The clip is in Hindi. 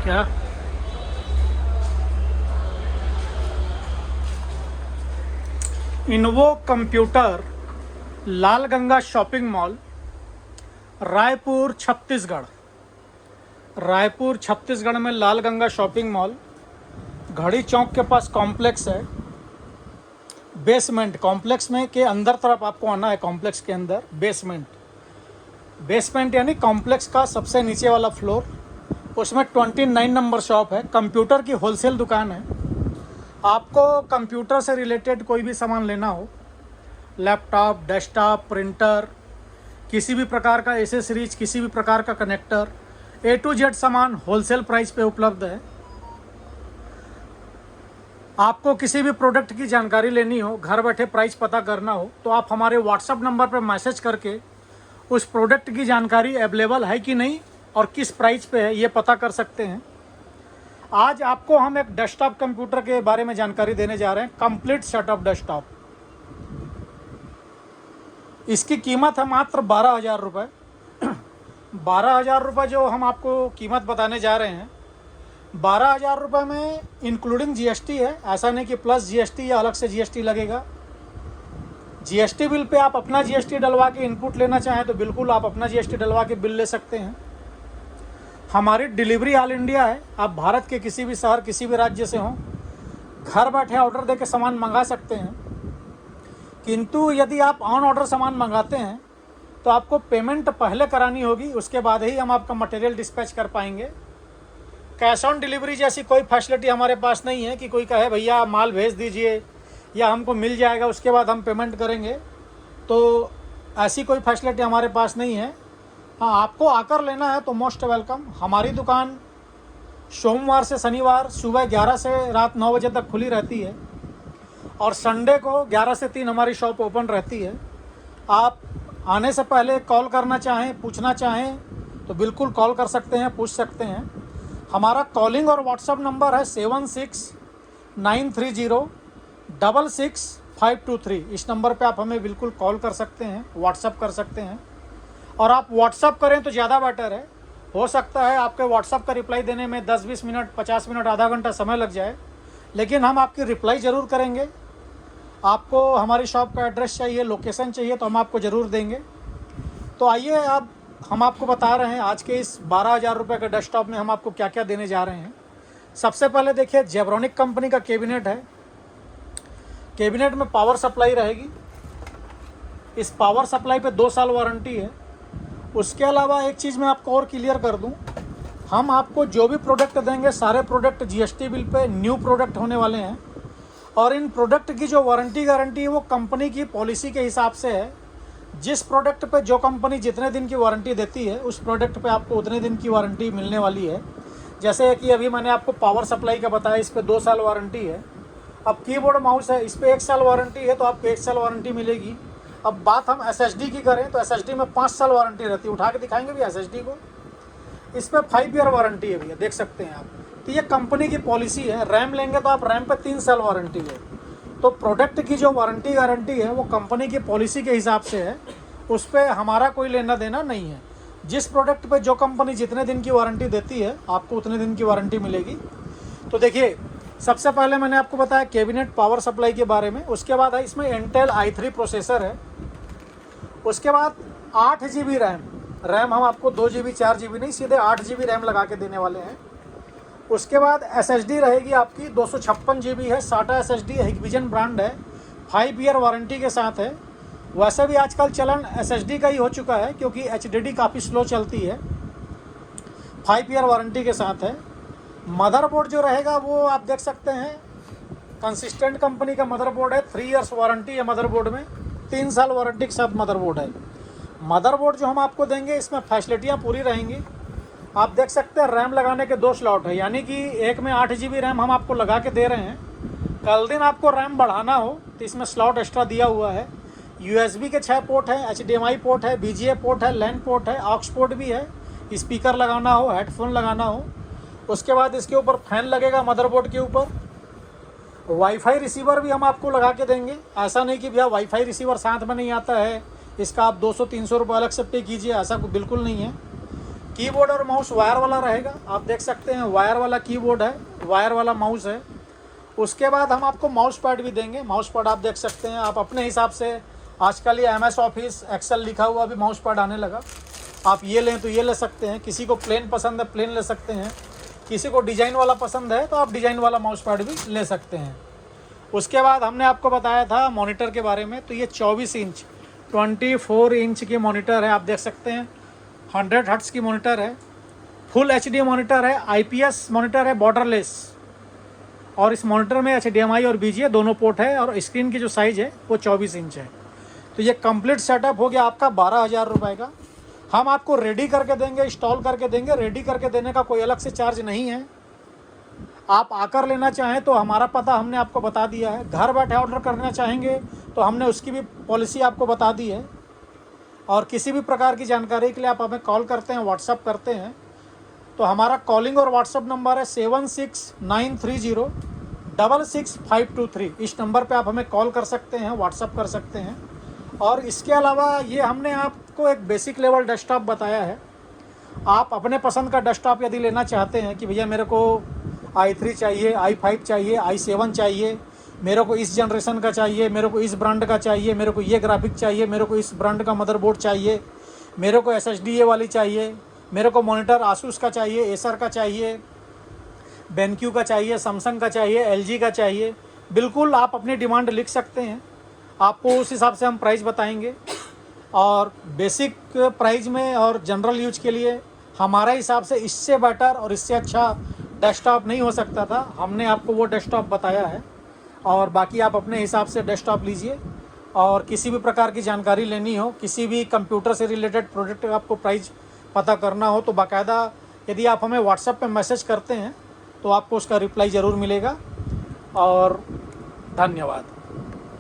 क्या इन्वो कंप्यूटर, लाल गंगा शॉपिंग मॉल, रायपुर छत्तीसगढ़। रायपुर छत्तीसगढ़ में लाल गंगा शॉपिंग मॉल, घड़ी चौक के पास कॉम्प्लेक्स है। बेसमेंट कॉम्प्लेक्स में के अंदर तरफ आपको आना है। कॉम्प्लेक्स के अंदर बेसमेंट यानी कॉम्प्लेक्स का सबसे नीचे वाला फ्लोर, उसमें 29 नंबर शॉप है। कंप्यूटर की होलसेल दुकान है। आपको कंप्यूटर से रिलेटेड कोई भी सामान लेना हो, लैपटॉप, डेस्कटॉप, प्रिंटर, किसी भी प्रकार का एसेसरीज, किसी भी प्रकार का कनेक्टर, A to Z सामान होलसेल प्राइस पे उपलब्ध है। आपको किसी भी प्रोडक्ट की जानकारी लेनी हो, घर बैठे प्राइस पता करना हो, तो आप हमारे व्हाट्सएप नंबर पर मैसेज करके उस प्रोडक्ट की जानकारी अवेलेबल है कि नहीं और किस प्राइस पे है ये पता कर सकते हैं। आज आपको हम एक डेस्कटॉप कंप्यूटर के बारे में जानकारी देने जा रहे हैं। कंप्लीट सेटअप डेस्कटॉप, इसकी कीमत है मात्र 12,000 रुपये। 12,000 रुपये जो हम आपको कीमत बताने जा रहे हैं, 12,000 रुपये में इंक्लूडिंग जीएसटी है। ऐसा नहीं कि प्लस जीएसटी या अलग से जीएसटी लगेगा। जीएसटी बिल पे आप अपना जीएसटी डलवा के इनपुट लेना चाहें तो बिल्कुल आप अपना जीएसटी डलवा के बिल ले सकते हैं। हमारी डिलीवरी ऑल इंडिया है। आप भारत के किसी भी शहर, किसी भी राज्य से हों, घर बैठे ऑर्डर दे के सामान मंगा सकते हैं। किंतु यदि आप ऑन ऑर्डर सामान मंगाते हैं तो आपको पेमेंट पहले करानी होगी, उसके बाद ही हम आपका मटेरियल डिस्पैच कर पाएंगे। कैश ऑन डिलीवरी जैसी कोई फैसिलिटी हमारे पास नहीं है कि कोई कहे भैया माल भेज दीजिए या हमको मिल जाएगा उसके बाद हम पेमेंट करेंगे, तो ऐसी कोई फैसिलिटी हमारे पास नहीं है। हाँ, आपको आकर लेना है तो मोस्ट वेलकम। हमारी दुकान सोमवार से शनिवार सुबह 11 से रात 9 बजे तक खुली रहती है और संडे को 11 से 3 हमारी शॉप ओपन रहती है। आप आने से पहले कॉल करना चाहें, पूछना चाहें तो बिल्कुल कॉल कर सकते हैं, पूछ सकते हैं। हमारा कॉलिंग और व्हाट्सएप नंबर है 7693066523। इस नंबर पे आप हमें बिल्कुल कॉल कर सकते हैं, व्हाट्सएप कर सकते हैं। और आप व्हाट्सएप करें तो ज़्यादा बेटर है। हो सकता है आपके व्हाट्सएप का रिप्लाई देने में 10-20 मिनट, 50 मिनट, आधा घंटा समय लग जाए, लेकिन हम आपकी रिप्लाई ज़रूर करेंगे। आपको हमारी शॉप का एड्रेस चाहिए, लोकेशन चाहिए तो हम आपको ज़रूर देंगे। तो आइए, अब हम आपको बता रहे हैं आज के इस 12,000 रुपये के डेस्कटॉप में हम आपको क्या क्या देने जा रहे हैं। सबसे पहले देखिए, जेब्रॉनिक कंपनी का कैबिनेट है। कैबिनेट में पावर सप्लाई रहेगी। इस पावर सप्लाई पे 2 साल वारंटी है। उसके अलावा एक चीज़ मैं आपको और क्लियर कर दूं, हम आपको जो भी प्रोडक्ट देंगे सारे product GST bill pay new product होने वाले हैं। और इन प्रोडक्ट की जो वारंटी गारंटी है वो कंपनी की पॉलिसी के हिसाब से है। जिस प्रोडक्ट पे जो कंपनी जितने दिन की वारंटी देती है उस प्रोडक्ट पे आपको उतने दिन की वारंटी मिलने वाली है। जैसे कि अभी मैंने आपको पावर सप्लाई का बताया, इस पर 2 साल वारंटी है। अब कीबोर्ड माउस है, इस पर 1 साल वारंटी है तो आपको 1 साल वारंटी मिलेगी। अब बात हम एसएसडी की करें तो एसएसडी में 5 साल वारंटी रहती है। उठा के दिखाएंगे भैया एसएसडी को। इस पर 5 ईयर वारंटी है भैया, देख सकते हैं आप। तो ये कंपनी की पॉलिसी है। रैम लेंगे तो आप रैम पे 3 साल वारंटी है। तो प्रोडक्ट की जो वारंटी गारंटी है वो कंपनी की पॉलिसी के हिसाब से है, उस पर हमारा कोई लेना देना नहीं है। जिस प्रोडक्ट पे जो कंपनी जितने दिन की वारंटी देती है आपको उतने दिन की वारंटी मिलेगी। तो देखिए, सबसे पहले मैंने आपको बताया कैबिनेट पावर सप्लाई के बारे में। उसके बाद है इसमें इंटेल i3 प्रोसेसर है। उसके बाद 8 GB रैम हम आपको 2 GB 4 GB नहीं, सीधे 8 GB रैम लगा के देने वाले हैं। उसके बाद SSD रहेगी आपकी 256 GB है। SATA SSD हिकविजन ब्रांड है, 5 ईयर वारंटी के साथ है। वैसे भी आजकल चलन SSD का ही हो चुका है क्योंकि HDD काफ़ी स्लो चलती है। 5 ईयर वारंटी के साथ है। मदरबोर्ड जो रहेगा वो आप देख सकते हैं, कंसिस्टेंट कंपनी का मदरबोर्ड है। 3 ईयर्स वारंटी है मदरबोर्ड में, 3 साल वारंटी के साथ मदरबोर्ड है। मदरबोर्ड जो हम आपको देंगे इसमें फैसिलिटियाँ पूरी रहेंगी। आप देख सकते हैं रैम लगाने के 2 स्लॉट है, यानी कि एक में 8 GB रैम हम आपको लगा के दे रहे हैं। कल दिन आपको रैम बढ़ाना हो तो इसमें स्लॉट एक्स्ट्रा दिया हुआ है। USB के 6 पोर्ट है, HDMI पोर्ट है, BGA पोर्ट है, लैन पोर्ट है, ऑक्स पोर्ट भी है। स्पीकर लगाना हो, हेडफोन लगाना हो। उसके बाद इसके ऊपर फैन लगेगा मदरबोर्ड के ऊपर। वाईफाई रिसीवर भी हम आपको लगा के देंगे। ऐसा नहीं कि भैया वाईफाई रिसीवर साथ में नहीं आता है, इसका आप 200-300 रुपये अलग से पे कीजिए, ऐसा बिल्कुल नहीं है। कीबोर्ड और माउस वायर वाला रहेगा, आप देख सकते हैं वायर वाला कीबोर्ड है, वायर वाला माउस है। उसके बाद हम आपको माउस पैड भी देंगे। माउस पैड आप देख सकते हैं, आप अपने हिसाब से, आजकल ये MS ऑफिस एक्सेल लिखा हुआ भी माउस पैड आने लगा, आप ये लें तो ये ले सकते हैं। किसी को प्लेन पसंद है प्लेन ले सकते हैं, किसी को डिज़ाइन वाला पसंद है तो आप डिज़ाइन वाला माउस पैड भी ले सकते हैं। उसके बाद हमने आपको बताया था मॉनिटर के बारे में, तो ये 24 इंच 24 इंच की मॉनिटर है, आप देख सकते हैं 100 हर्ट्ज़ की मॉनिटर है, फुल HD मॉनिटर है, IPS मॉनिटर है, बॉर्डरलेस। और इस मॉनिटर में HDMI और BGA दोनों पोर्ट है और स्क्रीन की जो साइज़ है वो 24 इंच है। तो ये कंप्लीट सेटअप हो गया आपका 12,000 रुपये का। हम आपको रेडी करके देंगे, इंस्टॉल करके देंगे। रेडी करके देने का कोई अलग से चार्ज नहीं है। आप आकर लेना चाहें तो हमारा पता हमने आपको बता दिया है। घर बैठे ऑर्डर करना चाहेंगे तो हमने उसकी भी पॉलिसी आपको बता दी है। और किसी भी प्रकार की जानकारी के लिए आप हमें कॉल करते हैं, व्हाट्सअप करते हैं, तो हमारा कॉलिंग और व्हाट्सअप नंबर है 7693066523। इस नंबर पे आप हमें कॉल कर सकते हैं, व्हाट्सअप कर सकते हैं। और इसके अलावा ये हमने आपको एक बेसिक लेवल डेस्कटॉप बताया है। आप अपने पसंद का डेस्कटॉप यदि लेना चाहते हैं कि भैया मेरे को i3 चाहिए, i5 चाहिए, i7 चाहिए, मेरे को इस जनरेशन का चाहिए, मेरे को इस ब्रांड का चाहिए, मेरे को ये ग्राफिक चाहिए, मेरे को इस ब्रांड का मदरबोर्ड चाहिए, मेरे को SSD वाली चाहिए, मेरे को मॉनिटर आसूस का चाहिए, एसर का चाहिए, बेनक्यू का चाहिए, सैमसंग का चाहिए, LG का चाहिए, बिल्कुल आप अपनी डिमांड लिख सकते हैं। आपको उस हिसाब से हम प्राइस बताएंगे। और बेसिक प्राइस में और जनरल यूज के लिए हमारे हिसाब से इससे बेटर और इससे अच्छा डेस्कटॉप नहीं हो सकता था। हमने आपको वो डेस्कटॉप बताया है और बाकी आप अपने हिसाब से डेस्कटॉप लीजिए। और किसी भी प्रकार की जानकारी लेनी हो, किसी भी कंप्यूटर से रिलेटेड प्रोडक्ट का आपको प्राइस पता करना हो तो बाकायदा यदि आप हमें व्हाट्सएप पे मैसेज करते हैं तो आपको उसका रिप्लाई ज़रूर मिलेगा। और धन्यवाद।